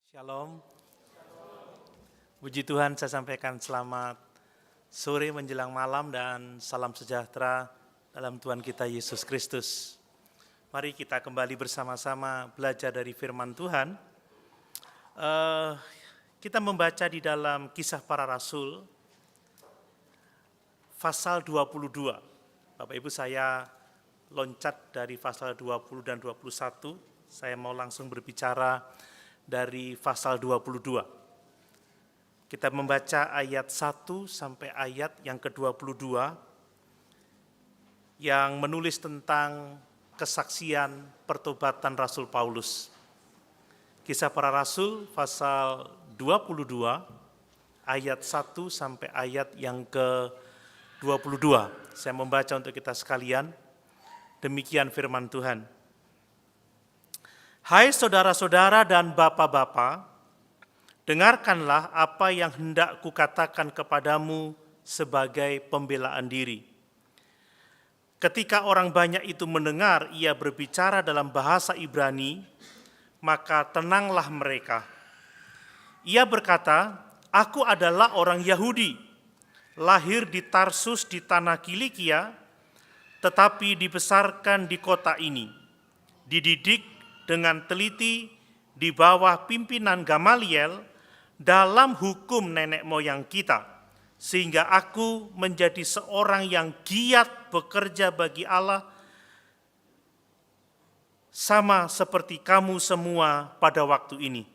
Shalom. Puji Tuhan, saya sampaikan selamat sore menjelang malam dan salam sejahtera dalam Tuhan kita Yesus Kristus. Mari kita kembali bersama-sama belajar dari firman Tuhan. Kita membaca di dalam Kisah Para Rasul, pasal 22. Bapak Ibu, saya loncat dari pasal 20 dan 21. Saya mau langsung berbicara dari pasal 22. Kita membaca ayat 1 sampai ayat yang ke-22 yang menulis tentang kesaksian pertobatan Rasul Paulus. Kisah Para Rasul pasal 22 ayat 1 sampai ayat yang ke-22. Saya membaca untuk kita sekalian. Demikian firman Tuhan. Hai saudara-saudara dan bapak-bapak, dengarkanlah apa yang hendak kukatakan kepadamu sebagai pembelaan diri. Ketika orang banyak itu mendengar ia berbicara dalam bahasa Ibrani, maka tenanglah mereka. Ia berkata, "Aku adalah orang Yahudi, lahir di Tarsus di tanah Kilikia, tetapi dibesarkan di kota ini, dididik dengan teliti di bawah pimpinan Gamaliel dalam hukum nenek moyang kita, sehingga aku menjadi seorang yang giat bekerja bagi Allah, sama seperti kamu semua pada waktu ini.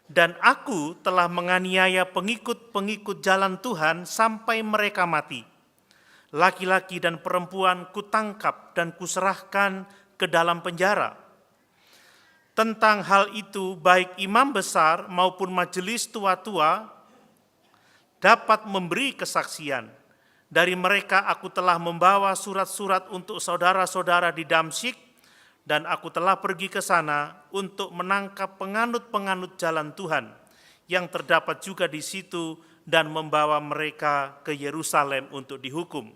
Dan aku telah menganiaya pengikut-pengikut jalan Tuhan sampai mereka mati. Laki-laki dan perempuan kutangkap dan kuserahkan ke dalam penjara. Tentang hal itu, baik imam besar maupun majelis tua-tua dapat memberi kesaksian. Dari mereka aku telah membawa surat-surat untuk saudara-saudara di Damsyik, dan aku telah pergi ke sana untuk menangkap penganut-penganut jalan Tuhan yang terdapat juga di situ dan membawa mereka ke Yerusalem untuk dihukum.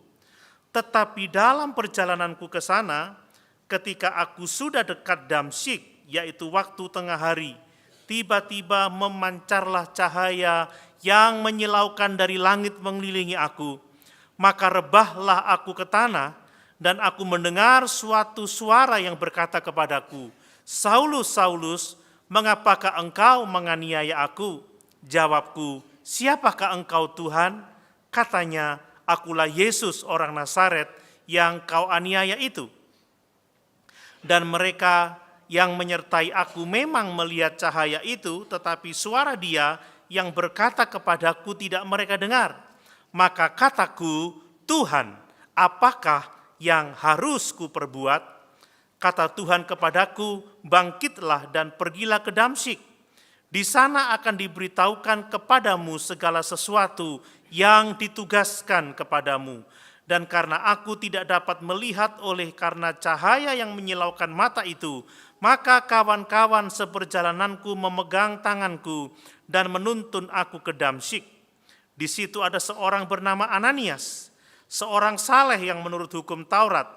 Tetapi dalam perjalananku ke sana, ketika aku sudah dekat Damsyik, yaitu waktu tengah hari, tiba-tiba memancarlah cahaya yang menyilaukan dari langit mengelilingi aku. Maka rebahlah aku ke tanah, dan aku mendengar suatu suara yang berkata kepadaku, "Saulus, Saulus, mengapakah engkau menganiaya aku?" Jawabku, "Siapakah engkau Tuhan?" Katanya, "Akulah Yesus orang Nazaret yang kau aniaya itu." Dan mereka yang menyertai aku memang melihat cahaya itu, tetapi suara dia yang berkata kepadaku tidak mereka dengar. Maka kataku, "Tuhan, apakah yang harus kuperbuat?" Kata Tuhan kepadaku, "Bangkitlah dan pergilah ke Damsyik. Di sana akan diberitahukan kepadamu segala sesuatu yang ditugaskan kepadamu. Dan karena aku tidak dapat melihat oleh karena cahaya yang menyilaukan mata itu, maka kawan-kawan seperjalananku memegang tanganku dan menuntun aku ke Damsyik. Di situ ada seorang bernama Ananias, seorang saleh yang menurut hukum Taurat,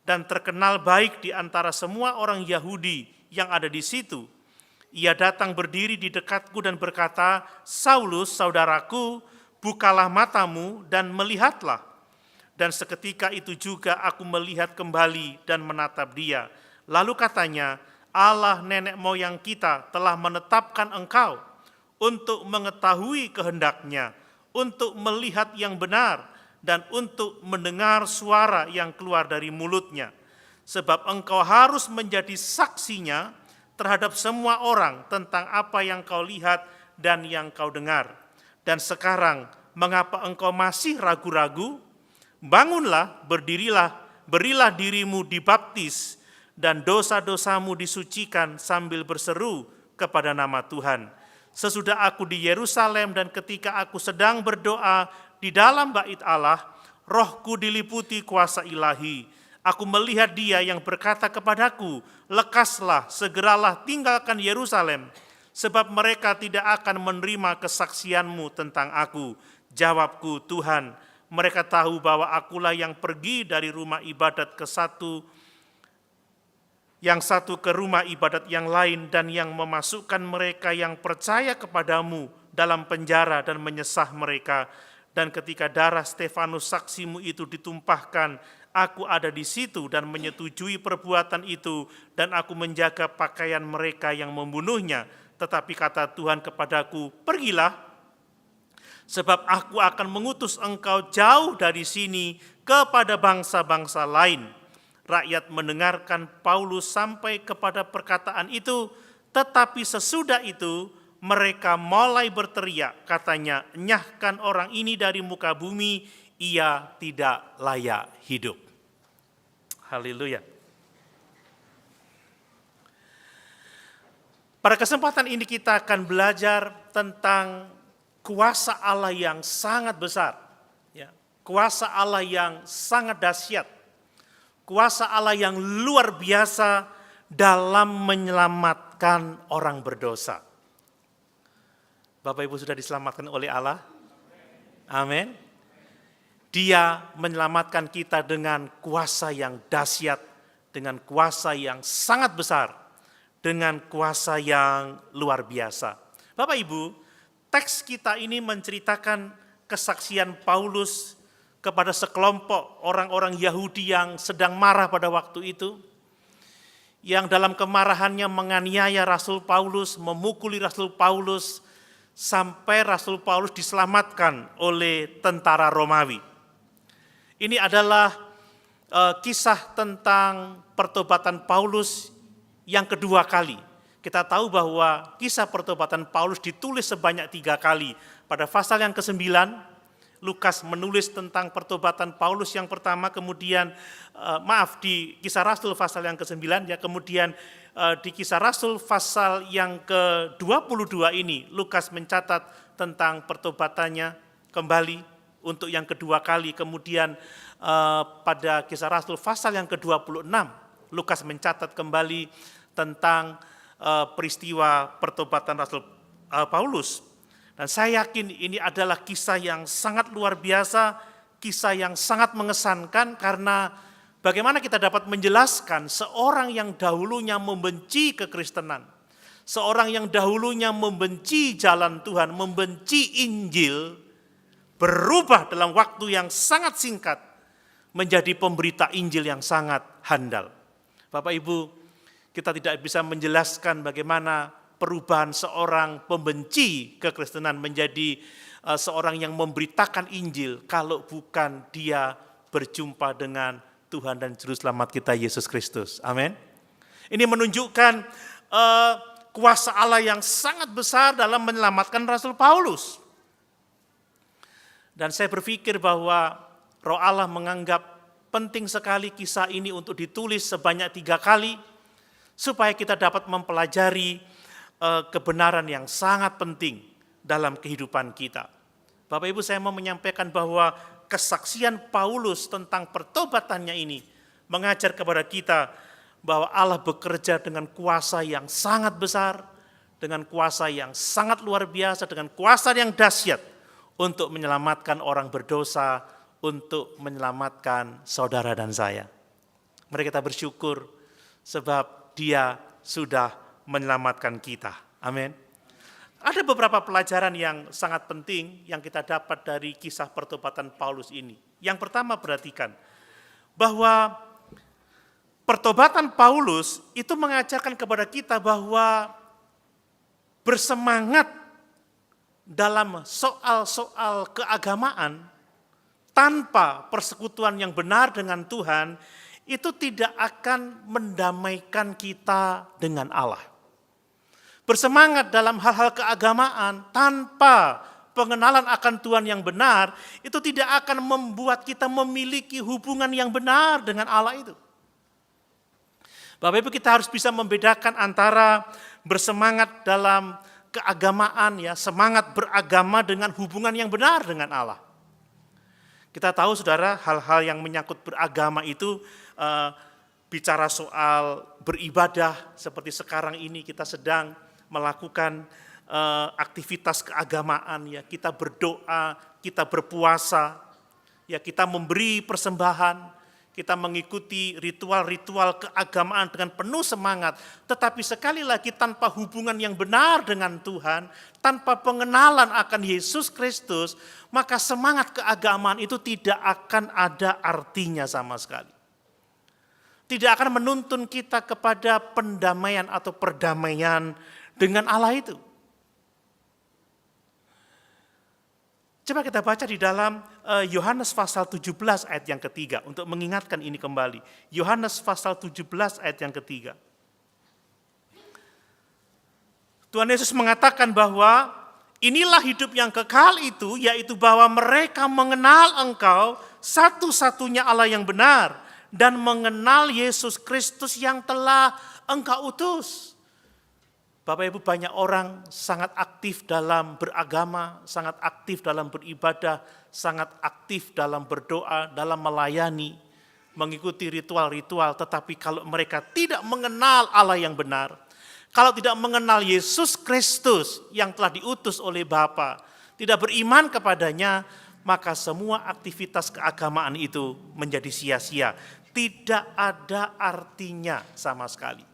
dan terkenal baik di antara semua orang Yahudi yang ada di situ. Ia datang berdiri di dekatku dan berkata, 'Saulus, saudaraku, bukalah matamu dan melihatlah.' Dan seketika itu juga aku melihat kembali dan menatap dia. Lalu katanya, 'Allah nenek moyang kita telah menetapkan engkau untuk mengetahui kehendaknya, untuk melihat yang benar, dan untuk mendengar suara yang keluar dari mulutnya. Sebab engkau harus menjadi saksinya terhadap semua orang tentang apa yang kau lihat dan yang kau dengar. Dan sekarang mengapa engkau masih ragu-ragu? Bangunlah, berdirilah, berilah dirimu dibaptis, dan dosa-dosamu disucikan sambil berseru kepada nama Tuhan. Sesudah aku di Yerusalem dan ketika aku sedang berdoa di dalam bait Allah, rohku diliputi kuasa ilahi. Aku melihat dia yang berkata kepadaku, 'Lekaslah, segeralah tinggalkan Yerusalem, sebab mereka tidak akan menerima kesaksianmu tentang aku.' Jawabku, 'Tuhan, mereka tahu bahwa akulah yang pergi dari rumah ibadat ke satu yang satu ke rumah ibadat yang lain, dan yang memasukkan mereka yang percaya kepadamu dalam penjara dan menyesah mereka. Dan ketika darah Stefanus saksimu itu ditumpahkan, aku ada di situ dan menyetujui perbuatan itu, dan aku menjaga pakaian mereka yang membunuhnya. Tetapi kata Tuhan kepadaku, pergilah, sebab aku akan mengutus engkau jauh dari sini kepada bangsa-bangsa lain. Rakyat mendengarkan Paulus sampai kepada perkataan itu, tetapi sesudah itu mereka mulai berteriak, katanya, enyahkan orang ini dari muka bumi, ia tidak layak hidup. Haleluya. Pada kesempatan ini kita akan belajar tentang kuasa Allah yang sangat besar, ya, kuasa Allah yang sangat dahsyat, kuasa Allah yang luar biasa dalam menyelamatkan orang berdosa. Bapak Ibu sudah diselamatkan oleh Allah? Amin. Dia menyelamatkan kita dengan kuasa yang dahsyat, dengan kuasa yang sangat besar, dengan kuasa yang luar biasa. Bapak Ibu, teks kita ini menceritakan kesaksian Paulus kepada sekelompok orang-orang Yahudi yang sedang marah pada waktu itu, yang dalam kemarahannya menganiaya Rasul Paulus, memukuli Rasul Paulus, sampai Rasul Paulus diselamatkan oleh tentara Romawi. Ini adalah kisah tentang pertobatan Paulus yang kedua kali. Kita tahu bahwa kisah pertobatan Paulus ditulis sebanyak 3 kali. Pada pasal yang ke-9, Lukas menulis tentang pertobatan Paulus yang pertama, kemudian di Kisah Rasul pasal yang ke-9, ya, kemudian di Kisah Rasul pasal yang ke-22 ini Lukas mencatat tentang pertobatannya kembali untuk yang kedua kali. Kemudian pada Kisah Rasul pasal yang ke-26 Lukas mencatat kembali tentang peristiwa pertobatan Rasul Paulus. Dan saya yakin ini adalah kisah yang sangat luar biasa, kisah yang sangat mengesankan, karena bagaimana kita dapat menjelaskan seorang yang dahulunya membenci kekristenan, seorang yang dahulunya membenci jalan Tuhan, membenci Injil, berubah dalam waktu yang sangat singkat menjadi pemberita Injil yang sangat handal. Bapak Ibu, kita tidak bisa menjelaskan bagaimana perubahan seorang pembenci kekristenan menjadi seorang yang memberitakan Injil kalau bukan dia berjumpa dengan Tuhan dan Juru Selamat kita Yesus Kristus. Amin. Ini menunjukkan kuasa Allah yang sangat besar dalam menyelamatkan Rasul Paulus. Dan saya berpikir bahwa Roh Allah menganggap penting sekali kisah ini untuk ditulis sebanyak 3 kali, supaya kita dapat mempelajari kebenaran yang sangat penting dalam kehidupan kita. Bapak Ibu, saya mau menyampaikan bahwa kesaksian Paulus tentang pertobatannya ini mengajar kepada kita bahwa Allah bekerja dengan kuasa yang sangat besar, dengan kuasa yang sangat luar biasa, dengan kuasa yang dahsyat untuk menyelamatkan orang berdosa, untuk menyelamatkan saudara dan saya. Mari kita bersyukur sebab Dia sudah menyelamatkan kita. Amin. Ada beberapa pelajaran yang sangat penting yang kita dapat dari kisah pertobatan Paulus ini. Yang pertama, perhatikan bahwa pertobatan Paulus itu mengajarkan kepada kita bahwa bersemangat dalam soal-soal keagamaan tanpa persekutuan yang benar dengan Tuhan itu tidak akan mendamaikan kita dengan Allah. Bersemangat dalam hal-hal keagamaan tanpa pengenalan akan Tuhan yang benar itu tidak akan membuat kita memiliki hubungan yang benar dengan Allah itu. Bapak Ibu, kita harus bisa membedakan antara bersemangat dalam keagamaan, ya, semangat beragama dengan hubungan yang benar dengan Allah. Kita tahu, saudara, hal-hal yang menyangkut beragama itu bicara soal beribadah, seperti sekarang ini kita sedang melakukan aktivitas keagamaan, ya, kita berdoa, kita berpuasa, ya, kita memberi persembahan, kita mengikuti ritual-ritual keagamaan dengan penuh semangat, tetapi sekali lagi tanpa hubungan yang benar dengan Tuhan, tanpa pengenalan akan Yesus Kristus, maka semangat keagamaan itu tidak akan ada artinya sama sekali. Tidak akan menuntun kita kepada pendamaian atau perdamaian dengan Allah itu. Coba kita baca di dalam Yohanes pasal 17 ayat yang ketiga untuk mengingatkan ini kembali. Yohanes pasal 17 ayat yang ketiga. Tuhan Yesus mengatakan bahwa inilah hidup yang kekal itu, yaitu bahwa mereka mengenal Engkau satu-satunya Allah yang benar dan mengenal Yesus Kristus yang telah Engkau utus. Bapak Ibu, banyak orang sangat aktif dalam beragama, sangat aktif dalam beribadah, sangat aktif dalam berdoa, dalam melayani, mengikuti ritual-ritual, tetapi kalau mereka tidak mengenal Allah yang benar, kalau tidak mengenal Yesus Kristus yang telah diutus oleh Bapa, tidak beriman kepadanya, maka semua aktivitas keagamaan itu menjadi sia-sia. Tidak ada artinya sama sekali.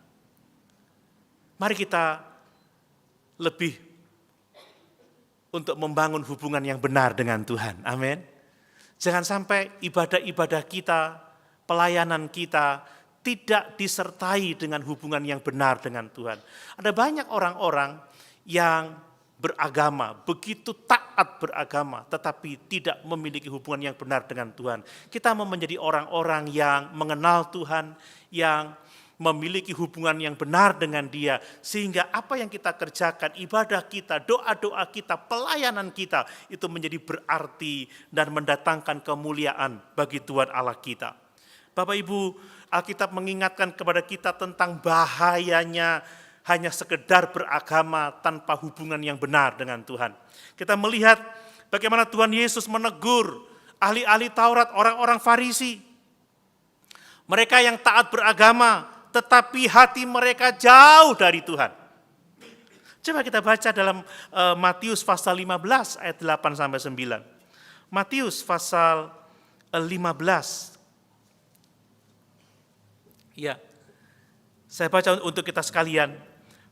Mari kita lebih untuk membangun hubungan yang benar dengan Tuhan. Amin. Jangan sampai ibadah-ibadah kita, pelayanan kita tidak disertai dengan hubungan yang benar dengan Tuhan. Ada banyak orang-orang yang beragama, begitu taat beragama, tetapi tidak memiliki hubungan yang benar dengan Tuhan. Kita mau menjadi orang-orang yang mengenal Tuhan, yang memiliki hubungan yang benar dengan Dia, sehingga apa yang kita kerjakan, ibadah kita, doa-doa kita, pelayanan kita, itu menjadi berarti dan mendatangkan kemuliaan bagi Tuhan Allah kita. Bapak Ibu, Alkitab mengingatkan kepada kita tentang bahayanya hanya sekedar beragama tanpa hubungan yang benar dengan Tuhan. Kita melihat bagaimana Tuhan Yesus menegur ahli-ahli Taurat, orang-orang Farisi. Mereka yang taat beragama, tetapi hati mereka jauh dari Tuhan. Coba kita baca dalam Matius pasal 15 ayat 8-9. Matius pasal 15. Ya, saya baca untuk kita sekalian.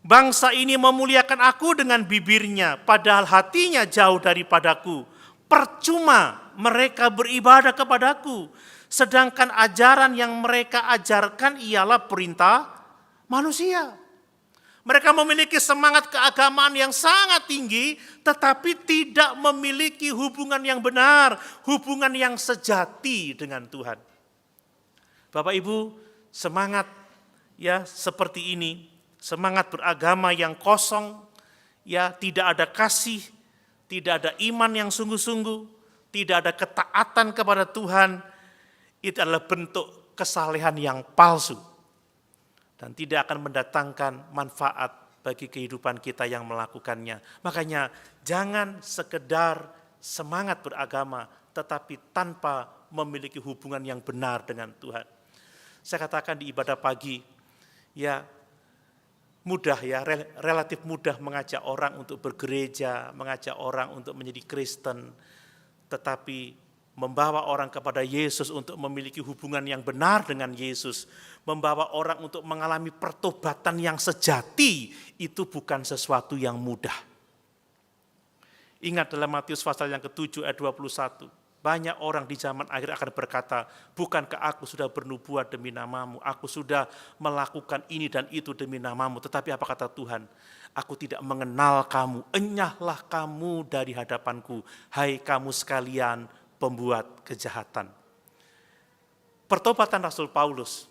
Bangsa ini memuliakan aku dengan bibirnya, padahal hatinya jauh daripadaku. Percuma mereka beribadah kepadaku, sedangkan ajaran yang mereka ajarkan ialah perintah manusia. Mereka memiliki semangat keagamaan yang sangat tinggi, tetapi tidak memiliki hubungan yang benar, hubungan yang sejati dengan Tuhan. Bapak Ibu, semangat ya seperti ini, semangat beragama yang kosong, ya tidak ada kasih, tidak ada iman yang sungguh-sungguh, tidak ada ketaatan kepada Tuhan, itu adalah bentuk kesalehan yang palsu dan tidak akan mendatangkan manfaat bagi kehidupan kita yang melakukannya. Makanya jangan sekedar semangat beragama tetapi tanpa memiliki hubungan yang benar dengan Tuhan. Saya katakan di ibadah pagi, ya mudah ya, relatif mudah mengajak orang untuk bergereja, mengajak orang untuk menjadi Kristen, tetapi membawa orang kepada Yesus untuk memiliki hubungan yang benar dengan Yesus, membawa orang untuk mengalami pertobatan yang sejati, itu bukan sesuatu yang mudah. Ingat dalam Matius pasal yang ke-7 ayat 21, banyak orang di zaman akhir akan berkata, bukankah aku sudah bernubuat demi namamu, aku sudah melakukan ini dan itu demi namamu, tetapi apa kata Tuhan? Aku tidak mengenal kamu, enyahlah kamu dari hadapanku, hai kamu sekalian pembuat kejahatan. Pertobatan Rasul Paulus,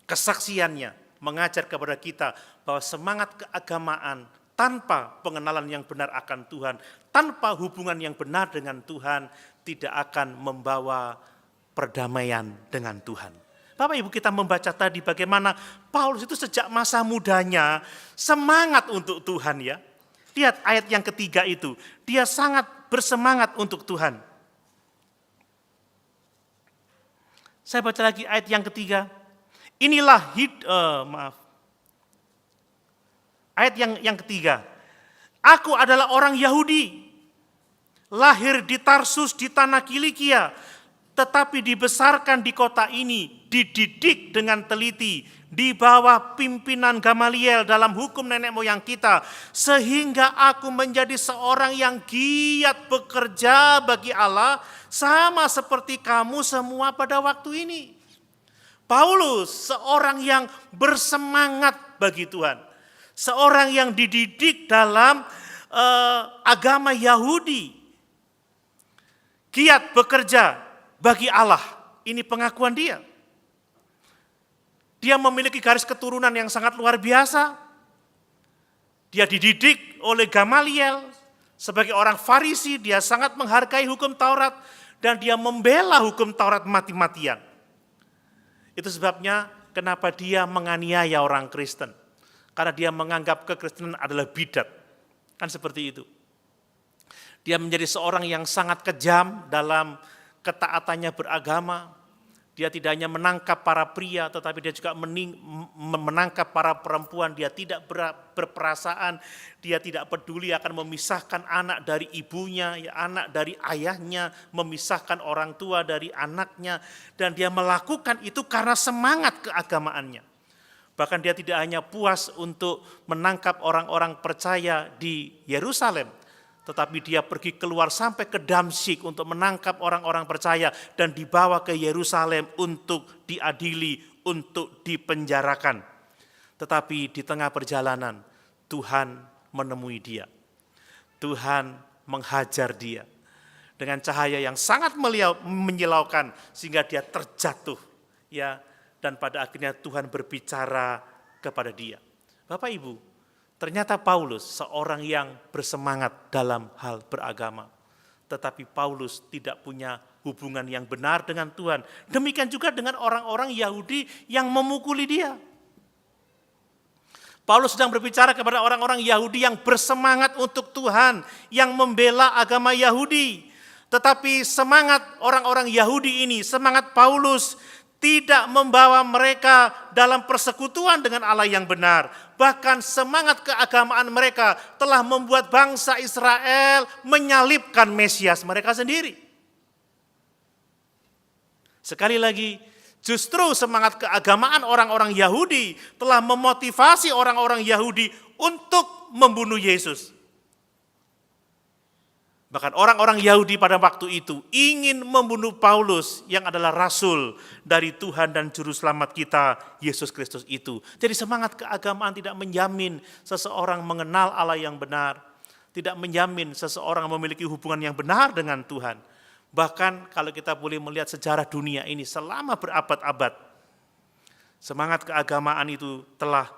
kesaksiannya mengajar kepada kita bahwa semangat keagamaan tanpa pengenalan yang benar akan Tuhan, tanpa hubungan yang benar dengan Tuhan, tidak akan membawa perdamaian dengan Tuhan. Bapak Ibu, kita membaca tadi bagaimana Paulus itu sejak masa mudanya semangat untuk Tuhan ya. Lihat ayat yang ketiga itu, dia sangat bersemangat untuk Tuhan. Saya baca lagi ayat yang ketiga. Inilah ayat yang ketiga. Aku adalah orang Yahudi, lahir di Tarsus di tanah Kilikia, tetapi dibesarkan di kota ini, dididik dengan teliti, di bawah pimpinan Gamaliel dalam hukum nenek moyang kita, sehingga aku menjadi seorang yang giat bekerja bagi Allah, sama seperti kamu semua pada waktu ini. Paulus seorang yang bersemangat bagi Tuhan, seorang yang dididik dalam agama Yahudi, giat bekerja bagi Allah. Ini pengakuan dia. Dia memiliki garis keturunan yang sangat luar biasa. Dia dididik oleh Gamaliel sebagai orang Farisi, dia sangat menghargai hukum Taurat dan dia membela hukum Taurat mati-matian. Itu sebabnya kenapa dia menganiaya orang Kristen. Karena dia menganggap kekristenan adalah bidat. Kan seperti itu. Dia menjadi seorang yang sangat kejam dalam ketaatannya beragama. Dia tidak hanya menangkap para pria, tetapi dia juga menangkap para perempuan. Dia tidak berperasaan, dia tidak peduli akan memisahkan anak dari ibunya, ya, anak dari ayahnya, memisahkan orang tua dari anaknya. Dan dia melakukan itu karena semangat keagamaannya. Bahkan dia tidak hanya puas untuk menangkap orang-orang percaya di Yerusalem, tetapi dia pergi keluar sampai ke Damsyik untuk menangkap orang-orang percaya dan dibawa ke Yerusalem untuk diadili, untuk dipenjarakan. Tetapi di tengah perjalanan Tuhan menemui dia. Tuhan menghajar dia dengan cahaya yang sangat menyilaukan sehingga dia terjatuh, ya, dan pada akhirnya Tuhan berbicara kepada dia. Bapak Ibu, ternyata Paulus seorang yang bersemangat dalam hal beragama. Tetapi Paulus tidak punya hubungan yang benar dengan Tuhan. Demikian juga dengan orang-orang Yahudi yang memukuli dia. Paulus sedang berbicara kepada orang-orang Yahudi yang bersemangat untuk Tuhan, yang membela agama Yahudi. Tetapi semangat orang-orang Yahudi ini, semangat Paulus, tidak membawa mereka dalam persekutuan dengan Allah yang benar. Bahkan semangat keagamaan mereka telah membuat bangsa Israel menyalibkan Mesias mereka sendiri. Sekali lagi, justru semangat keagamaan orang-orang Yahudi telah memotivasi orang-orang Yahudi untuk membunuh Yesus. Bahkan orang-orang Yahudi pada waktu itu ingin membunuh Paulus yang adalah rasul dari Tuhan dan Juru Selamat kita, Yesus Kristus itu. Jadi semangat keagamaan tidak menjamin seseorang mengenal Allah yang benar, tidak menjamin seseorang memiliki hubungan yang benar dengan Tuhan. Bahkan kalau kita boleh melihat sejarah dunia ini selama berabad-abad, semangat keagamaan itu telah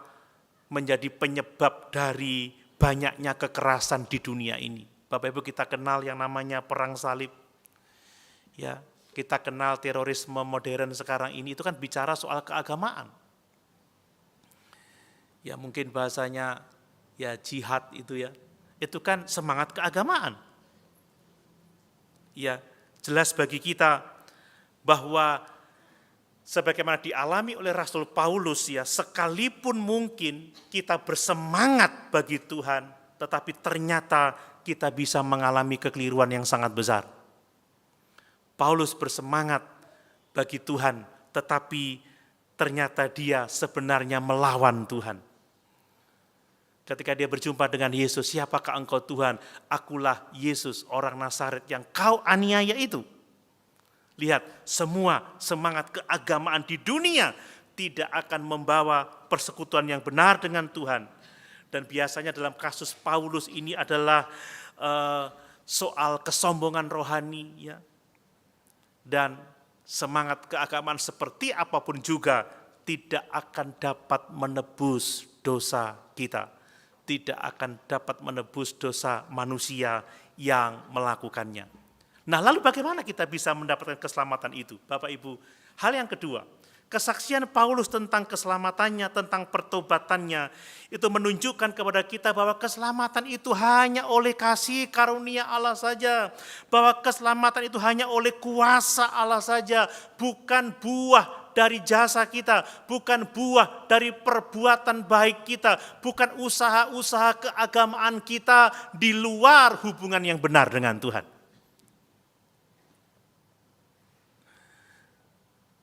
menjadi penyebab dari banyaknya kekerasan di dunia ini. Bapak Ibu, kita kenal yang namanya perang salib. Ya, kita kenal terorisme modern sekarang ini, itu kan bicara soal keagamaan. Ya, mungkin bahasanya ya jihad itu ya. Itu kan semangat keagamaan. Ya, jelas bagi kita bahwa sebagaimana dialami oleh Rasul Paulus ya, sekalipun mungkin kita bersemangat bagi Tuhan, tetapi ternyata kita bisa mengalami kekeliruan yang sangat besar. Paulus bersemangat bagi Tuhan, tetapi ternyata dia sebenarnya melawan Tuhan. Ketika dia berjumpa dengan Yesus, siapakah engkau Tuhan? Akulah Yesus, orang Nazaret yang kau aniaya itu. Lihat, semua semangat keagamaan di dunia tidak akan membawa persekutuan yang benar dengan Tuhan. Dan biasanya dalam kasus Paulus ini adalah soal kesombongan rohani, ya. Dan semangat keagamaan seperti apapun juga tidak akan dapat menebus dosa kita, tidak akan dapat menebus dosa manusia yang melakukannya. Nah, lalu bagaimana kita bisa mendapatkan keselamatan itu? Bapak Ibu, hal yang kedua, kesaksian Paulus tentang keselamatannya, tentang pertobatannya, itu menunjukkan kepada kita bahwa keselamatan itu hanya oleh kasih karunia Allah saja. Bahwa keselamatan itu hanya oleh kuasa Allah saja, bukan buah dari jasa kita, bukan buah dari perbuatan baik kita, bukan usaha-usaha keagamaan kita di luar hubungan yang benar dengan Tuhan.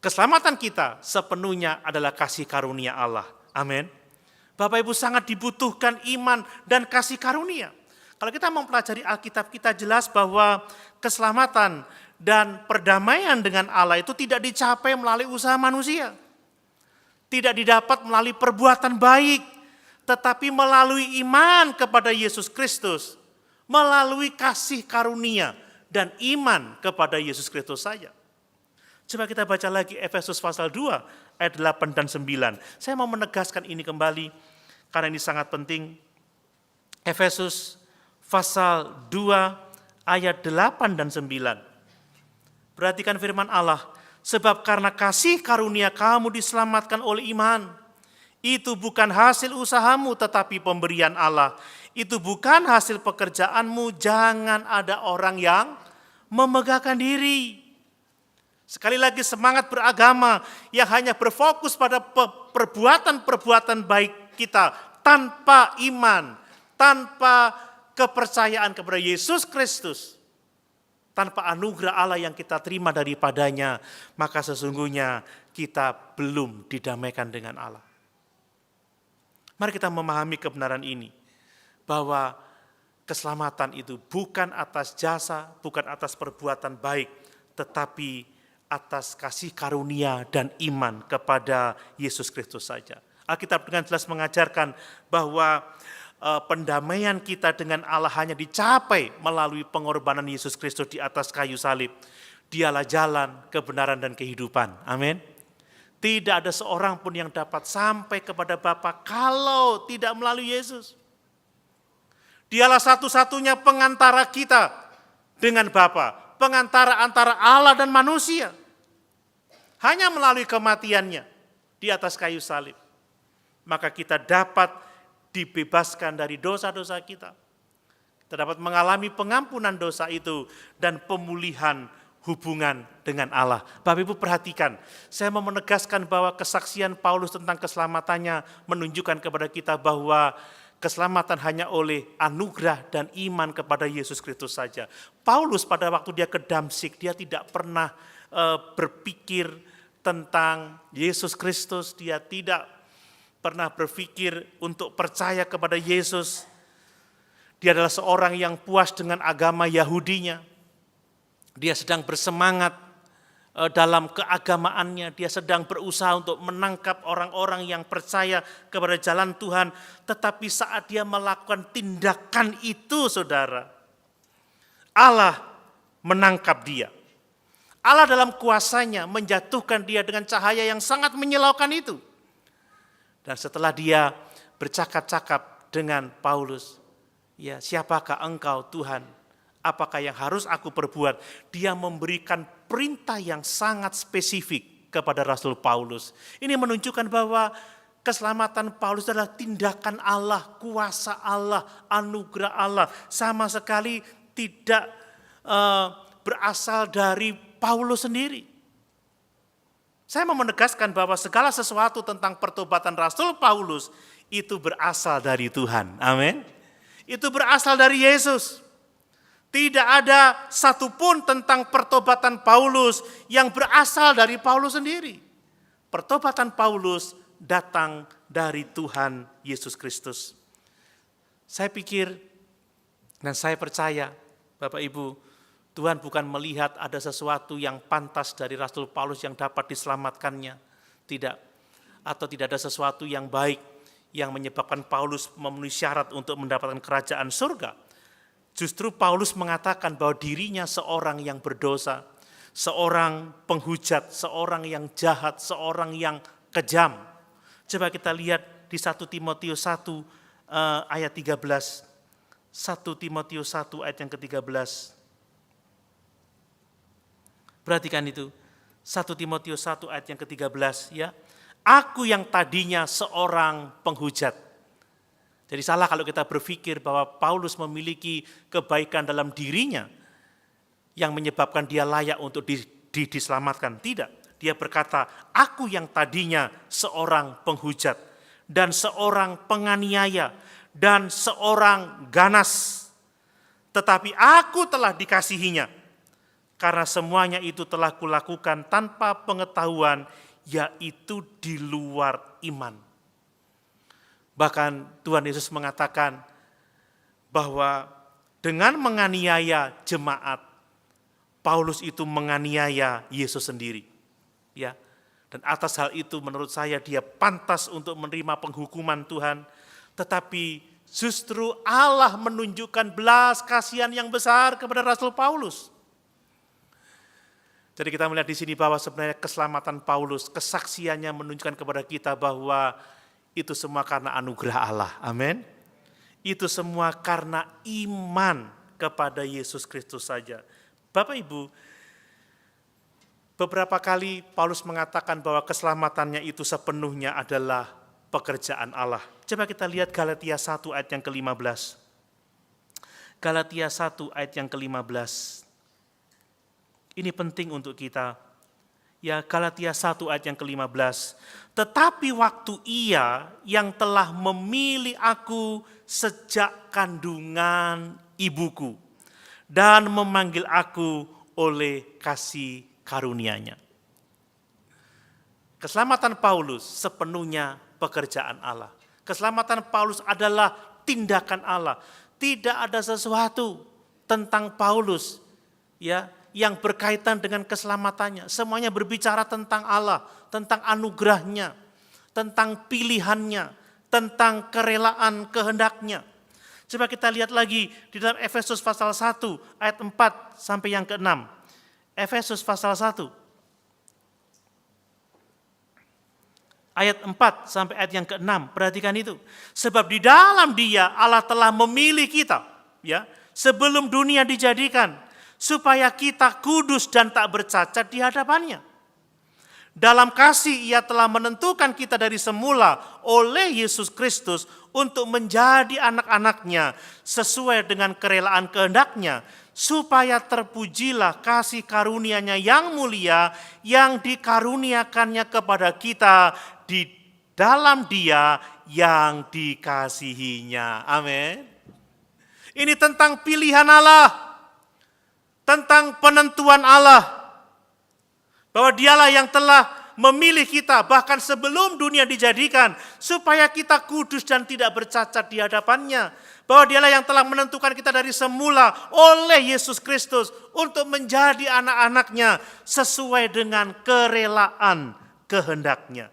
Keselamatan kita sepenuhnya adalah kasih karunia Allah. Amin. Bapak Ibu, sangat dibutuhkan iman dan kasih karunia. Kalau kita mempelajari Alkitab, kita jelas bahwa keselamatan dan perdamaian dengan Allah itu tidak dicapai melalui usaha manusia. Tidak didapat melalui perbuatan baik, tetapi melalui iman kepada Yesus Kristus, melalui kasih karunia dan iman kepada Yesus Kristus saja. Coba kita baca lagi Efesus pasal 2 ayat 8 dan 9. Saya mau menegaskan ini kembali karena ini sangat penting. Efesus pasal 2 ayat 8 dan 9. Perhatikan firman Allah. Sebab karena kasih karunia kamu diselamatkan oleh iman. Itu bukan hasil usahamu tetapi pemberian Allah. Itu bukan hasil pekerjaanmu. Jangan ada orang yang memegahkan diri. Sekali lagi, semangat beragama yang hanya berfokus pada perbuatan-perbuatan baik kita tanpa iman, tanpa kepercayaan kepada Yesus Kristus, tanpa anugerah Allah yang kita terima daripadanya, maka sesungguhnya kita belum didamaikan dengan Allah. Mari kita memahami kebenaran ini, bahwa keselamatan itu bukan atas jasa, bukan atas perbuatan baik, tetapi atas kasih karunia dan iman kepada Yesus Kristus saja. Alkitab dengan jelas mengajarkan bahwa pendamaian kita dengan Allah hanya dicapai melalui pengorbanan Yesus Kristus di atas kayu salib. Dialah jalan, kebenaran, dan kehidupan. Amin. Tidak ada seorang pun yang dapat sampai kepada Bapa kalau tidak melalui Yesus. Dialah satu-satunya pengantara kita dengan Bapa, pengantara antara Allah dan manusia. Hanya melalui kematiannya di atas kayu salib, maka kita dapat dibebaskan dari dosa-dosa kita. Kita dapat mengalami pengampunan dosa itu dan pemulihan hubungan dengan Allah. Bapak Ibu perhatikan, saya mau menegaskan bahwa kesaksian Paulus tentang keselamatannya menunjukkan kepada kita bahwa keselamatan hanya oleh anugerah dan iman kepada Yesus Kristus saja. Paulus pada waktu dia ke Damsyik, dia tidak pernah berpikir tentang Yesus Kristus, dia tidak pernah berpikir untuk percaya kepada Yesus. Dia adalah seorang yang puas dengan agama Yahudinya. Dia sedang bersemangat dalam keagamaannya, dia sedang berusaha untuk menangkap orang-orang yang percaya kepada jalan Tuhan. Tetapi saat dia melakukan tindakan itu, saudara, Allah menangkap dia. Allah dalam kuasanya menjatuhkan dia dengan cahaya yang sangat menyilaukan itu. Dan setelah dia bercakap-cakap dengan Paulus, ya, siapakah engkau Tuhan? Apakah yang harus aku perbuat? Dia memberikan perintah yang sangat spesifik kepada Rasul Paulus. Ini menunjukkan bahwa keselamatan Paulus adalah tindakan Allah, kuasa Allah, anugerah Allah. Sama sekali tidak berasal dari Paulus sendiri. Saya mau menegaskan bahwa segala sesuatu tentang pertobatan Rasul Paulus itu berasal dari Tuhan. Amin. Itu berasal dari Yesus. Tidak ada satupun tentang pertobatan Paulus yang berasal dari Paulus sendiri. Pertobatan Paulus datang dari Tuhan Yesus Kristus. Saya pikir dan saya percaya, Bapak Ibu, Tuhan bukan melihat ada sesuatu yang pantas dari Rasul Paulus yang dapat diselamatkannya. Tidak. Atau tidak ada sesuatu yang baik yang menyebabkan Paulus memenuhi syarat untuk mendapatkan kerajaan surga. Justru Paulus mengatakan bahwa dirinya seorang yang berdosa, seorang penghujat, seorang yang jahat, seorang yang kejam. Coba kita lihat di 1 Timotius 1 ayat 13. 1 Timotius 1 ayat yang ke-13. Perhatikan itu, 1 Timotius 1 ayat yang ke-13, ya. Aku yang tadinya seorang penghujat. Jadi salah kalau kita berpikir bahwa Paulus memiliki kebaikan dalam dirinya yang menyebabkan dia layak untuk diselamatkan. Tidak, dia berkata, aku yang tadinya seorang penghujat dan seorang penganiaya dan seorang ganas. Tetapi aku telah dikasihinya. karena semuanya itu telah kulakukan tanpa pengetahuan, yaitu di luar iman. Bahkan Tuhan Yesus mengatakan bahwa dengan menganiaya jemaat, Paulus itu menganiaya Yesus sendiri. Ya. Dan atas hal itu menurut saya dia pantas untuk menerima penghukuman Tuhan. Tetapi justru Allah menunjukkan belas kasihan yang besar kepada Rasul Paulus. Jadi kita melihat di sini bahwa sebenarnya keselamatan Paulus, kesaksiannya menunjukkan kepada kita bahwa itu semua karena anugerah Allah. Amin. Itu semua karena iman kepada Yesus Kristus saja. Bapak Ibu, beberapa kali Paulus mengatakan bahwa keselamatannya itu sepenuhnya adalah pekerjaan Allah. Coba kita lihat Galatia 1 ayat yang ke-15. Galatia 1 ayat yang ke-15. Ini penting untuk kita. Ya, Galatia 1 ayat yang ke-15. Tetapi waktu Ia yang telah memilih aku sejak kandungan ibuku dan memanggil aku oleh kasih karunia-Nya. Keselamatan Paulus sepenuhnya pekerjaan Allah. Keselamatan Paulus adalah tindakan Allah. Tidak ada sesuatu tentang Paulus ya yang berkaitan dengan keselamatannya. Semuanya berbicara tentang Allah, tentang anugerahnya, tentang pilihannya, tentang kerelaan kehendaknya. Coba kita lihat lagi di dalam Efesus pasal 1 ayat 4 sampai yang ke-6. Efesus pasal 1 ayat 4 sampai ayat yang ke-6. Perhatikan itu. Sebab di dalam Dia Allah telah memilih kita, ya, sebelum dunia dijadikan, supaya kita kudus dan tak bercacat di hadapan-Nya. Dalam kasih Ia telah menentukan kita dari semula oleh Yesus Kristus untuk menjadi anak-anak-Nya sesuai dengan kerelaan kehendak-Nya, supaya terpujilah kasih karunia-Nya yang mulia yang dikaruniakannya kepada kita di dalam Dia yang dikasihinya. Amin. Ini tentang pilihan Allah, tentang penentuan Allah. Bahwa Dialah yang telah memilih kita bahkan sebelum dunia dijadikan supaya kita kudus dan tidak bercacat di hadapan-Nya. Bahwa Dialah yang telah menentukan kita dari semula oleh Yesus Kristus untuk menjadi anak-anak-Nya sesuai dengan kerelaan kehendak-Nya.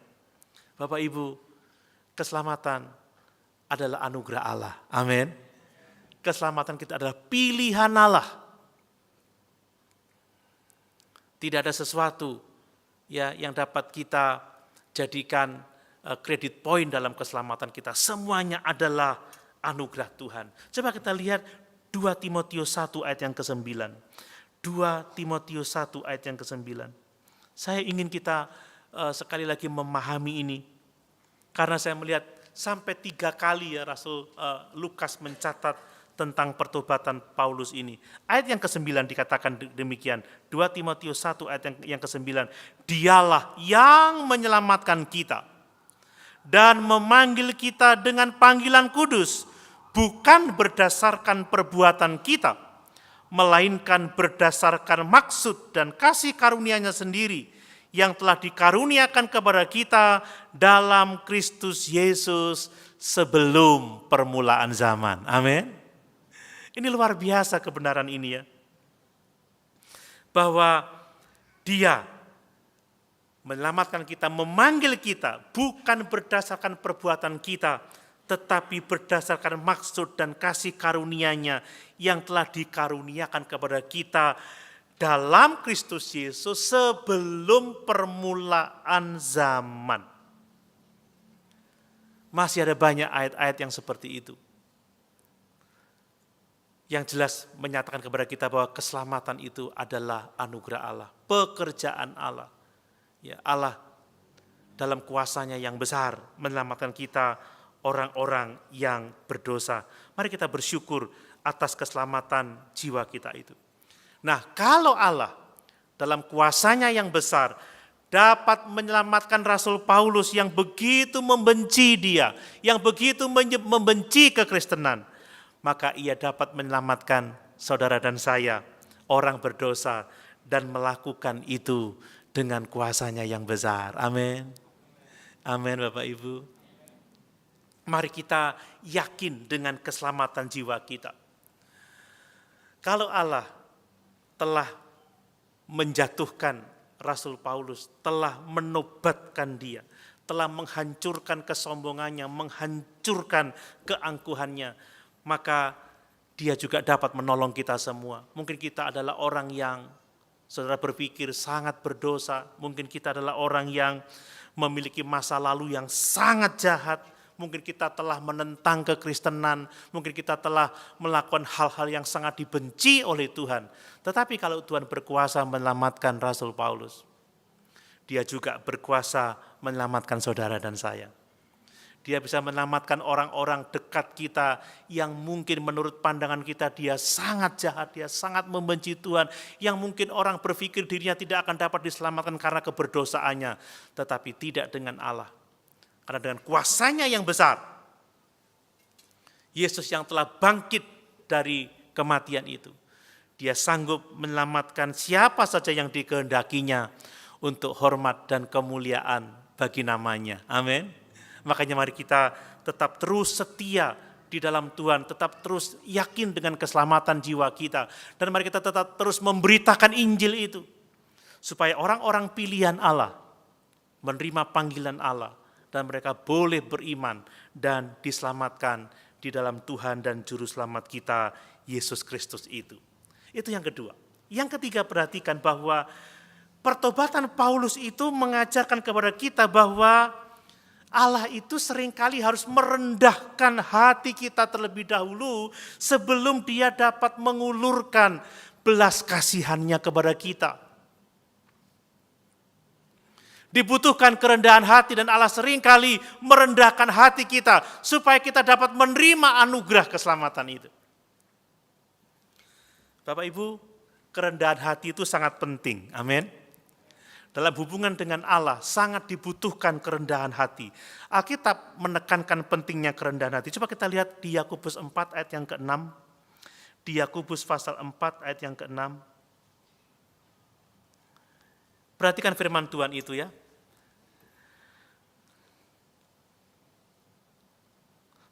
Bapak Ibu, keselamatan adalah anugerah Allah. Amin. Keselamatan kita adalah pilihan Allah. Tidak ada sesuatu ya yang dapat kita jadikan kredit poin dalam keselamatan kita. Semuanya adalah anugerah Tuhan. Coba kita lihat 2 Timotius 1 ayat yang ke-9. 2 Timotius 1 ayat yang ke-9. Saya ingin kita sekali lagi memahami ini. Karena saya melihat sampai 3 kali ya Rasul Lukas mencatat tentang pertobatan Paulus ini. Ayat yang ke-9 dikatakan demikian. 2 Timotius 1 ayat yang ke-9. Dialah yang menyelamatkan kita dan memanggil kita dengan panggilan kudus, bukan berdasarkan perbuatan kita, melainkan berdasarkan maksud dan kasih karunia-Nya sendiri yang telah dikaruniakan kepada kita dalam Kristus Yesus sebelum permulaan zaman. Amin. Ini luar biasa kebenaran ini ya. Bahwa Dia menyelamatkan kita, memanggil kita bukan berdasarkan perbuatan kita, tetapi berdasarkan maksud dan kasih karunia-Nya yang telah dikaruniakan kepada kita dalam Kristus Yesus sebelum permulaan zaman. Masih ada banyak ayat-ayat yang seperti itu. Yang jelas menyatakan kepada kita bahwa keselamatan itu adalah anugerah Allah, pekerjaan Allah. Ya, Allah dalam kuasa-Nya yang besar menyelamatkan kita orang-orang yang berdosa. Mari kita bersyukur atas keselamatan jiwa kita itu. Nah, kalau Allah dalam kuasa-Nya yang besar dapat menyelamatkan Rasul Paulus yang begitu membenci dia, yang begitu membenci kekristenan, maka Ia dapat menyelamatkan saudara dan saya, orang berdosa, dan melakukan itu dengan kuasa-Nya yang besar. Amin. Amin Bapak Ibu. Mari kita yakin dengan keselamatan jiwa kita. Kalau Allah telah menjatuhkan Rasul Paulus, telah menobatkan dia, telah menghancurkan kesombongannya, menghancurkan keangkuhannya, maka dia juga dapat menolong kita semua. Mungkin kita adalah orang yang saudara berpikir sangat berdosa, mungkin kita adalah orang yang memiliki masa lalu yang sangat jahat, mungkin kita telah menentang kekristenan, mungkin kita telah melakukan hal-hal yang sangat dibenci oleh Tuhan. Tetapi kalau Tuhan berkuasa menyelamatkan Rasul Paulus, dia juga berkuasa menyelamatkan saudara dan saya. Dia bisa menyelamatkan orang-orang dekat kita yang mungkin menurut pandangan kita dia sangat jahat, dia sangat membenci Tuhan, yang mungkin orang berpikir dirinya tidak akan dapat diselamatkan karena keberdosaannya, tetapi tidak dengan Allah. Karena dengan kuasa-Nya yang besar, Yesus yang telah bangkit dari kematian itu, dia sanggup menyelamatkan siapa saja yang dikehendakinya untuk hormat dan kemuliaan bagi namanya. Amin. Makanya mari kita tetap terus setia di dalam Tuhan, tetap terus yakin dengan keselamatan jiwa kita. Dan mari kita tetap terus memberitakan Injil itu, supaya orang-orang pilihan Allah menerima panggilan Allah, dan mereka boleh beriman dan diselamatkan di dalam Tuhan dan Juru Selamat kita, Yesus Kristus itu. Itu yang kedua. Yang ketiga, perhatikan bahwa pertobatan Paulus itu mengajarkan kepada kita bahwa Allah itu seringkali harus merendahkan hati kita terlebih dahulu sebelum Dia dapat mengulurkan belas kasihan-Nya kepada kita. Dibutuhkan kerendahan hati dan Allah seringkali merendahkan hati kita supaya kita dapat menerima anugerah keselamatan itu. Bapak Ibu, kerendahan hati itu sangat penting. Amin. Dalam hubungan dengan Allah sangat dibutuhkan kerendahan hati. Alkitab menekankan pentingnya kerendahan hati. Coba kita lihat di Yakobus 4 ayat yang ke-6. Di Yakobus pasal 4 ayat yang ke-6. Perhatikan firman Tuhan itu ya.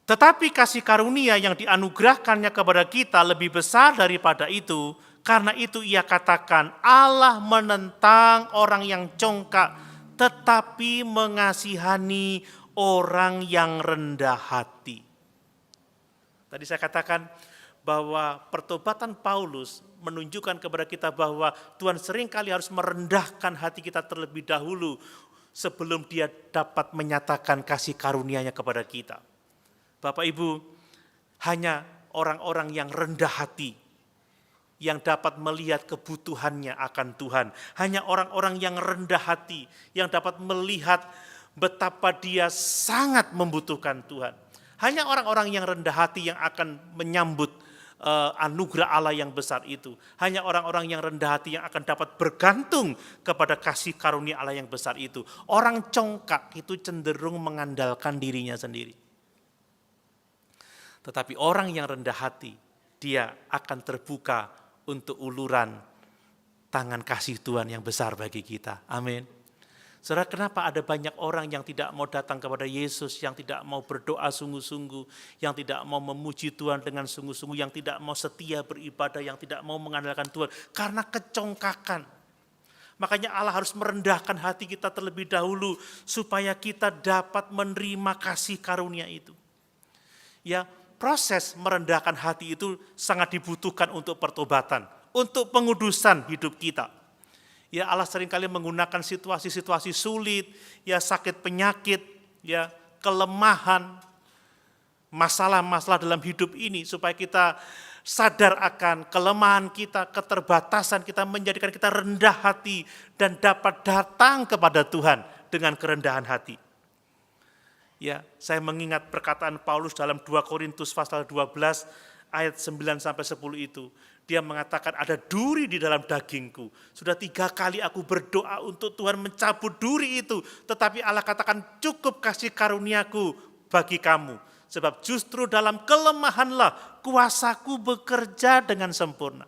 Tetapi kasih karunia yang dianugerahkannya kepada kita lebih besar daripada itu. Karena itu ia katakan, Allah menentang orang yang congkak, tetapi mengasihani orang yang rendah hati. Tadi saya katakan bahwa pertobatan Paulus menunjukkan kepada kita bahwa Tuhan seringkali harus merendahkan hati kita terlebih dahulu sebelum Dia dapat menyatakan kasih karunia-Nya kepada kita. Bapak Ibu, hanya orang-orang yang rendah hati yang dapat melihat kebutuhannya akan Tuhan. Hanya orang-orang yang rendah hati yang dapat melihat betapa dia sangat membutuhkan Tuhan. Hanya orang-orang yang rendah hati yang akan menyambut anugerah Allah yang besar itu. Hanya orang-orang yang rendah hati yang akan dapat bergantung kepada kasih karunia Allah yang besar itu. Orang congkak itu cenderung mengandalkan dirinya sendiri. Tetapi orang yang rendah hati, dia akan terbuka untuk uluran tangan kasih Tuhan yang besar bagi kita. Amin. Saudara, kenapa ada banyak orang yang tidak mau datang kepada Yesus, yang tidak mau berdoa sungguh-sungguh, yang tidak mau memuji Tuhan dengan sungguh-sungguh, yang tidak mau setia beribadah, yang tidak mau mengandalkan Tuhan? Karena kecongkakan. Makanya Allah harus merendahkan hati kita terlebih dahulu supaya kita dapat menerima kasih karunia itu. Ya, proses merendahkan hati itu sangat dibutuhkan untuk pertobatan, untuk pengudusan hidup kita. Ya, Allah seringkali menggunakan situasi-situasi sulit, ya sakit penyakit, ya kelemahan, masalah-masalah dalam hidup ini supaya kita sadar akan kelemahan kita, keterbatasan kita, menjadikan kita rendah hati dan dapat datang kepada Tuhan dengan kerendahan hati. Ya, saya mengingat perkataan Paulus dalam 2 Korintus pasal 12 ayat 9 sampai 10 itu. Dia mengatakan ada duri di dalam dagingku. Sudah 3 kali aku berdoa untuk Tuhan mencabut duri itu, tetapi Allah katakan cukup kasih karuniaku bagi kamu. Sebab justru dalam kelemahanlah kuasaku bekerja dengan sempurna.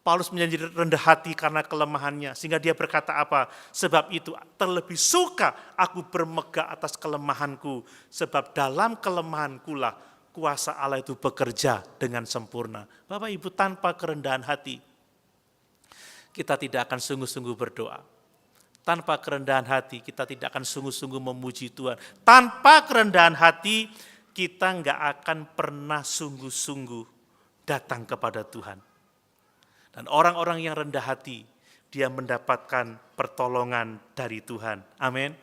Paulus menjadi rendah hati karena kelemahannya, sehingga dia berkata apa? Sebab itu terlebih suka aku bermegah atas kelemahanku, sebab dalam kelemahanku lah kuasa Allah itu bekerja dengan sempurna. Bapak Ibu, tanpa kerendahan hati, kita tidak akan sungguh-sungguh berdoa. Tanpa kerendahan hati, kita tidak akan sungguh-sungguh memuji Tuhan. Tanpa kerendahan hati, kita nggak akan pernah sungguh-sungguh datang kepada Tuhan. Dan orang-orang yang rendah hati, dia mendapatkan pertolongan dari Tuhan. Amin.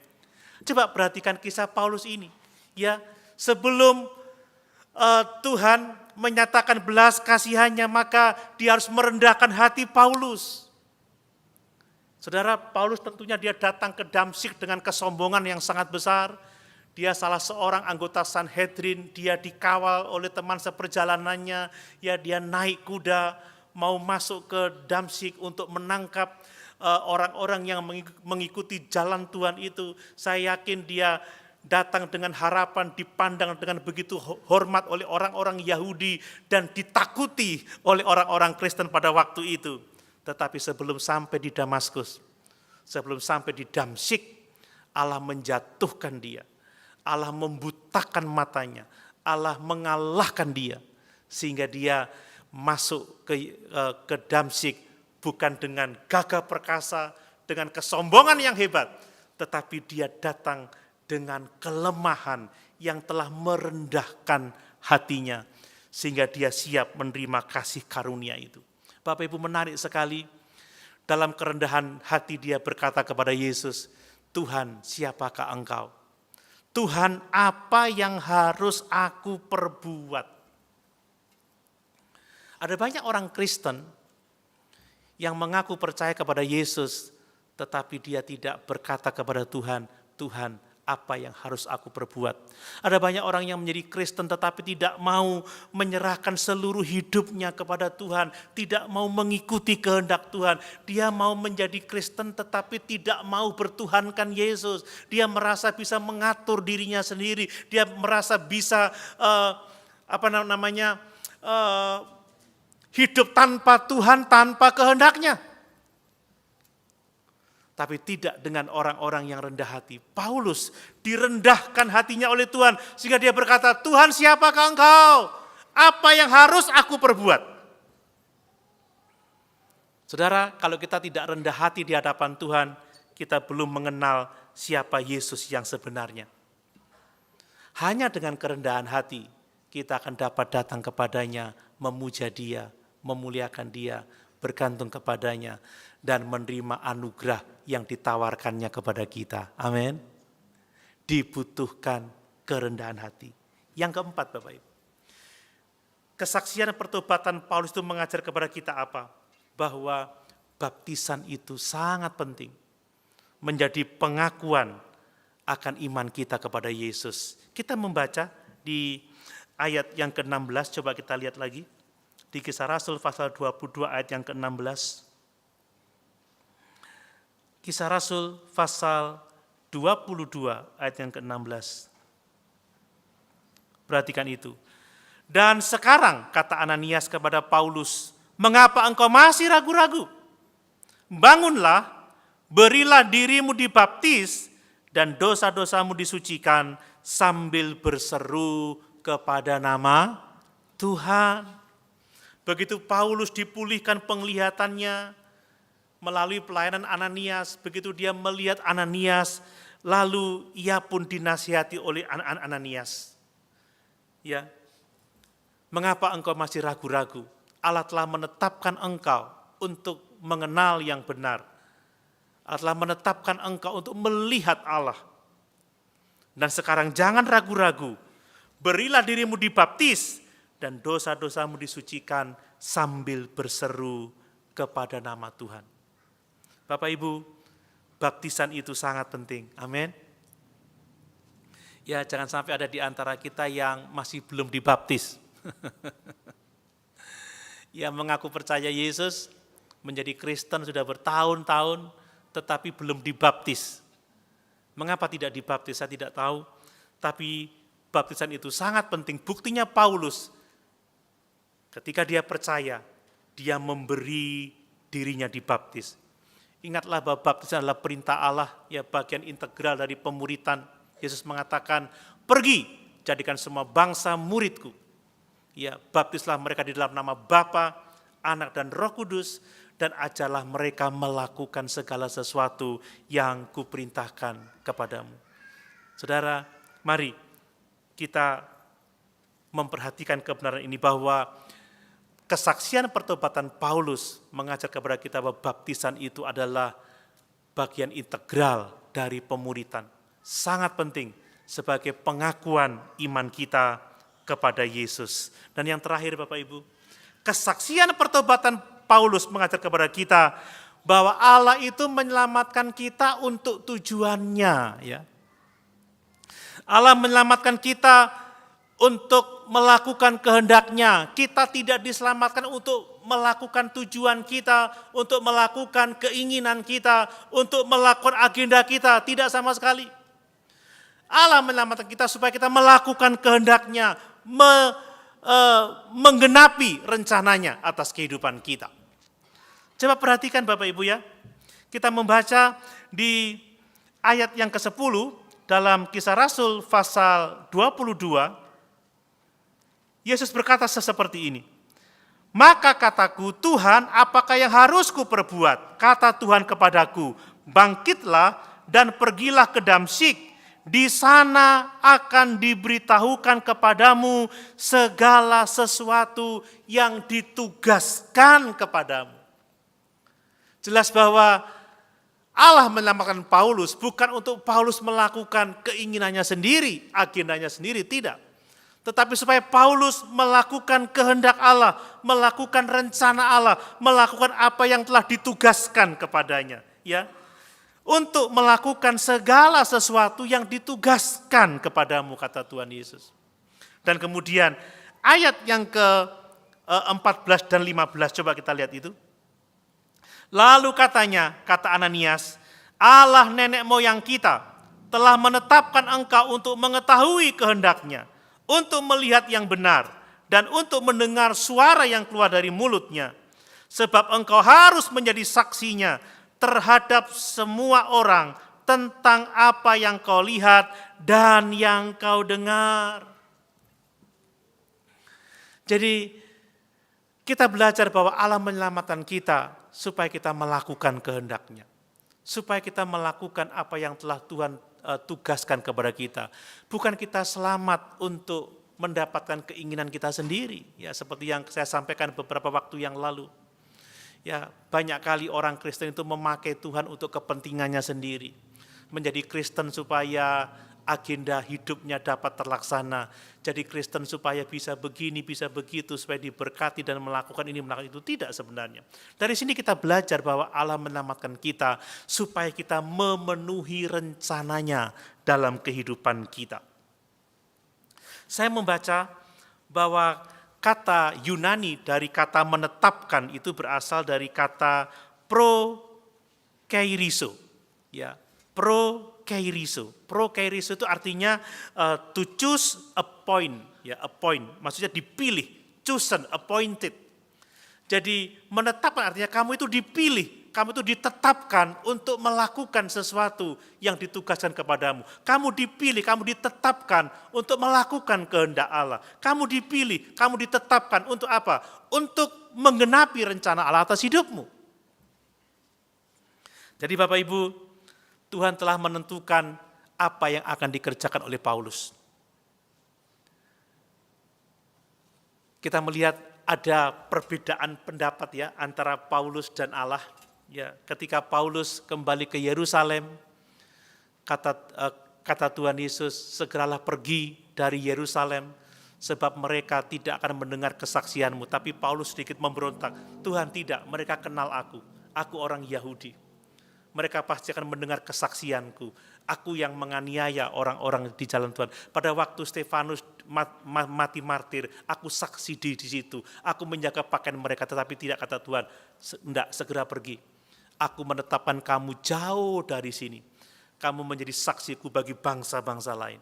Coba perhatikan kisah Paulus ini. Ya, sebelum Tuhan menyatakan belas kasihannya, maka dia harus merendahkan hati Paulus. Saudara, Paulus tentunya dia datang ke Damsyik dengan kesombongan yang sangat besar. Dia salah seorang anggota Sanhedrin, dia dikawal oleh teman seperjalanannya, ya dia naik kuda, mau masuk ke Damsyik untuk menangkap orang-orang yang mengikuti jalan Tuhan itu. Saya yakin dia datang dengan harapan, dipandang dengan begitu hormat oleh orang-orang Yahudi dan ditakuti oleh orang-orang Kristen pada waktu itu. Tetapi sebelum sampai di Damaskus, sebelum sampai di Damsyik, Allah menjatuhkan dia. Allah membutakan matanya. Allah mengalahkan dia. Sehingga dia masuk ke Damsyik bukan dengan gagah perkasa, dengan kesombongan yang hebat, tetapi dia datang dengan kelemahan yang telah merendahkan hatinya, sehingga dia siap menerima kasih karunia itu. Bapak Ibu, menarik sekali, dalam kerendahan hati dia berkata kepada Yesus, Tuhan, siapakah Engkau? Tuhan, apa yang harus aku perbuat? Ada banyak orang Kristen yang mengaku percaya kepada Yesus, tetapi dia tidak berkata kepada Tuhan, Tuhan, apa yang harus aku perbuat? Ada banyak orang yang menjadi Kristen tetapi tidak mau menyerahkan seluruh hidupnya kepada Tuhan, tidak mau mengikuti kehendak Tuhan. Dia mau menjadi Kristen tetapi tidak mau bertuhankan Yesus. Dia merasa bisa mengatur dirinya sendiri, dia merasa bisa hidup tanpa Tuhan, tanpa kehendaknya. Tapi tidak dengan orang-orang yang rendah hati. Paulus direndahkan hatinya oleh Tuhan, sehingga dia berkata, Tuhan, siapakah Engkau? Apa yang harus aku perbuat? Saudara, kalau kita tidak rendah hati di hadapan Tuhan, kita belum mengenal siapa Yesus yang sebenarnya. Hanya dengan kerendahan hati, kita akan dapat datang kepadanya, memuja Dia, memuliakan Dia, bergantung kepadanya, dan menerima anugerah yang ditawarkannya kepada kita. Amin. Dibutuhkan kerendahan hati. Yang keempat, Bapak Ibu, kesaksian pertobatan Paulus itu mengajar kepada kita apa? Bahwa baptisan itu sangat penting, menjadi pengakuan akan iman kita kepada Yesus. Kita membaca di ayat yang ke-16, coba kita lihat lagi. Di Kisah Rasul pasal 22 ayat yang ke-16. Kisah Rasul pasal 22 ayat yang ke-16. Perhatikan itu. Dan sekarang, kata Ananias kepada Paulus, mengapa engkau masih ragu-ragu? Bangunlah, berilah dirimu dibaptis, dan dosa-dosamu disucikan, sambil berseru kepada nama Tuhan. Begitu Paulus dipulihkan penglihatannya melalui pelayanan Ananias, begitu dia melihat Ananias, lalu ia pun dinasihati oleh Ananias. Ya, mengapa engkau masih ragu-ragu? Allah telah menetapkan engkau untuk mengenal yang benar. Allah telah menetapkan engkau untuk melihat Allah. Dan sekarang jangan ragu-ragu, berilah dirimu dibaptis, dan dosa-dosamu disucikan sambil berseru kepada nama Tuhan. Bapak Ibu, baptisan itu sangat penting. Amin. Ya, jangan sampai ada di antara kita yang masih belum dibaptis. Yang mengaku percaya Yesus, menjadi Kristen sudah bertahun-tahun, tetapi belum dibaptis. Mengapa tidak dibaptis? Saya tidak tahu. Tapi baptisan itu sangat penting. Buktinya Paulus, ketika dia percaya, dia memberi dirinya dibaptis. Ingatlah bahwa baptis adalah perintah Allah, ya, bagian integral dari pemuritan. Yesus mengatakan, pergi, jadikan semua bangsa muridku. Ya, baptislah mereka di dalam nama Bapa, Anak dan Roh Kudus, dan ajarlah mereka melakukan segala sesuatu yang kuperintahkan kepadamu. Saudara, mari kita memperhatikan kebenaran ini bahwa kesaksian pertobatan Paulus mengajar kepada kita bahwa baptisan itu adalah bagian integral dari pemuritan. Sangat penting sebagai pengakuan iman kita kepada Yesus. Dan yang terakhir Bapak Ibu, kesaksian pertobatan Paulus mengajar kepada kita bahwa Allah itu menyelamatkan kita untuk tujuannya. Ya. Allah menyelamatkan kita untuk melakukan kehendaknya. Kita tidak diselamatkan untuk melakukan tujuan kita, untuk melakukan keinginan kita, untuk melakukan agenda kita. Tidak sama sekali. Allah menyelamatkan kita supaya kita melakukan kehendaknya, menggenapi rencananya atas kehidupan kita. Coba perhatikan Bapak Ibu ya. Kita membaca di ayat yang ke-10 dalam Kisah Rasul pasal 22. Yesus berkata seperti ini. Maka kataku, Tuhan, apakah yang harus kuperbuat? Kata Tuhan kepadaku, bangkitlah dan pergilah ke Damsyik. Di sana akan diberitahukan kepadamu segala sesuatu yang ditugaskan kepadamu. Jelas bahwa Allah menyelamatkan Paulus bukan untuk Paulus melakukan keinginannya sendiri, agendanya sendiri, tidak. Tetapi supaya Paulus melakukan kehendak Allah, melakukan rencana Allah, melakukan apa yang telah ditugaskan kepadanya. Ya. Untuk melakukan segala sesuatu yang ditugaskan kepadamu, kata Tuhan Yesus. Dan kemudian ayat yang ke-14 dan 15, coba kita lihat itu. Lalu katanya, kata Ananias, Allah nenek moyang kita telah menetapkan engkau untuk mengetahui kehendaknya, untuk melihat yang benar, dan untuk mendengar suara yang keluar dari mulutnya. Sebab engkau harus menjadi saksinya terhadap semua orang tentang apa yang kau lihat dan yang kau dengar. Jadi kita belajar bahwa Allah menyelamatkan kita supaya kita melakukan kehendaknya. Supaya kita melakukan apa yang telah Tuhan tugaskan kepada kita. Bukan kita selamat untuk mendapatkan keinginan kita sendiri. Ya, seperti yang saya sampaikan beberapa waktu yang lalu. Ya, banyak kali orang Kristen itu memakai Tuhan untuk kepentingannya sendiri. Menjadi Kristen supaya agenda hidupnya dapat terlaksana. Jadi Kristen supaya bisa begini, bisa begitu, supaya diberkati dan melakukan ini, melakukan itu. Tidak sebenarnya. Dari sini kita belajar bahwa Allah menyelamatkan kita supaya kita memenuhi rencananya dalam kehidupan kita. Saya membaca bahwa kata Yunani dari kata menetapkan itu berasal dari kata prokairiso. Ya, prokairiso. Prokairiso itu artinya to choose, appoint, ya, appoint. Maksudnya dipilih, chosen, appointed. Jadi menetapkan artinya kamu itu dipilih, kamu itu ditetapkan untuk melakukan sesuatu yang ditugaskan kepadamu. Kamu dipilih, kamu ditetapkan untuk melakukan kehendak Allah. Kamu dipilih, kamu ditetapkan untuk apa? Untuk menggenapi rencana Allah atas hidupmu. Jadi Bapak Ibu, Tuhan telah menentukan apa yang akan dikerjakan oleh Paulus. Kita melihat ada perbedaan pendapat ya antara Paulus dan Allah. Ya, ketika Paulus kembali ke Yerusalem, kata Tuhan Yesus, segeralah pergi dari Yerusalem, sebab mereka tidak akan mendengar kesaksianmu. Tapi Paulus sedikit memberontak, Tuhan tidak, mereka kenal aku orang Yahudi. Mereka pasti akan mendengar kesaksianku, aku yang menganiaya orang-orang di jalan Tuhan. Pada waktu Stefanus mati martir, aku saksi di situ, aku menjaga pakaian mereka, tetapi tidak, kata Tuhan, hendak segera pergi. Aku menetapkan kamu jauh dari sini. Kamu menjadi saksiku bagi bangsa-bangsa lain.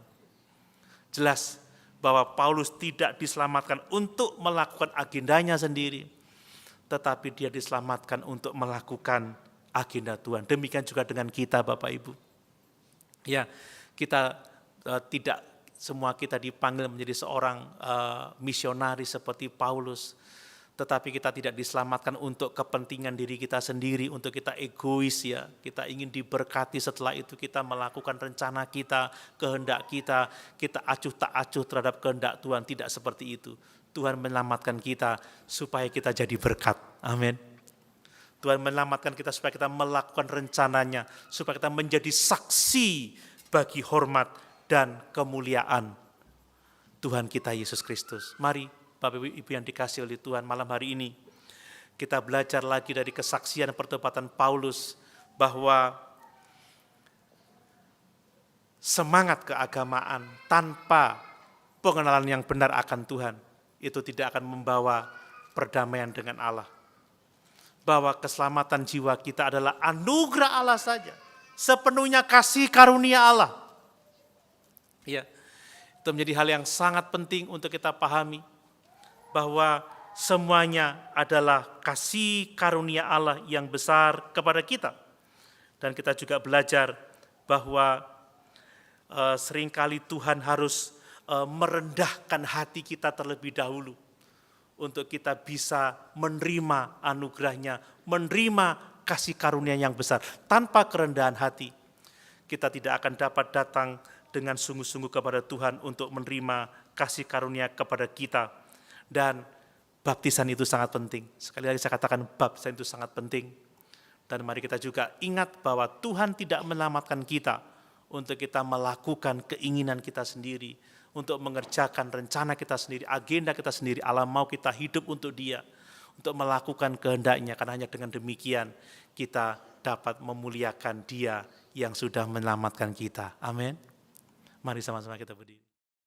Jelas bahwa Paulus tidak diselamatkan untuk melakukan agendanya sendiri. tetapi dia diselamatkan untuk melakukan agenda Tuhan. Demikian juga dengan kita, Bapak Ibu. Ya, kita tidak semua kita dipanggil menjadi seorang misionaris seperti Paulus, tetapi kita tidak diselamatkan untuk kepentingan diri kita sendiri, untuk kita egois ya. Kita ingin diberkati, setelah itu kita melakukan rencana kita, kehendak kita acuh tak acuh terhadap kehendak Tuhan. Tidak seperti itu. Tuhan menyelamatkan kita supaya kita jadi berkat. Amin. Tuhan menyelamatkan kita supaya kita melakukan rencananya, supaya kita menjadi saksi bagi hormat dan kemuliaan Tuhan kita Yesus Kristus. Mari Bapak Ibu yang dikasihi oleh Tuhan, malam hari ini kita belajar lagi dari kesaksian pertobatan Paulus bahwa semangat keagamaan tanpa pengenalan yang benar akan Tuhan itu tidak akan membawa perdamaian dengan Allah. Bahwa keselamatan jiwa kita adalah anugerah Allah saja, sepenuhnya kasih karunia Allah. Ya, itu menjadi hal yang sangat penting untuk kita pahami, bahwa semuanya adalah kasih karunia Allah yang besar kepada kita. Dan kita juga belajar bahwa seringkali Tuhan harus merendahkan hati kita terlebih dahulu untuk kita bisa menerima anugerahnya, menerima kasih karunia yang besar. Tanpa kerendahan hati, kita tidak akan dapat datang dengan sungguh-sungguh kepada Tuhan untuk menerima kasih karunia kepada kita. Dan baptisan itu sangat penting. Sekali lagi saya katakan baptisan itu sangat penting. Dan mari kita juga ingat bahwa Tuhan tidak menyelamatkan kita untuk kita melakukan keinginan kita sendiri, untuk mengerjakan rencana kita sendiri, agenda kita sendiri. Allah mau kita hidup untuk Dia, untuk melakukan kehendaknya, karena hanya dengan demikian kita dapat memuliakan Dia yang sudah menyelamatkan kita. Amin. Mari sama-sama kita berdiri.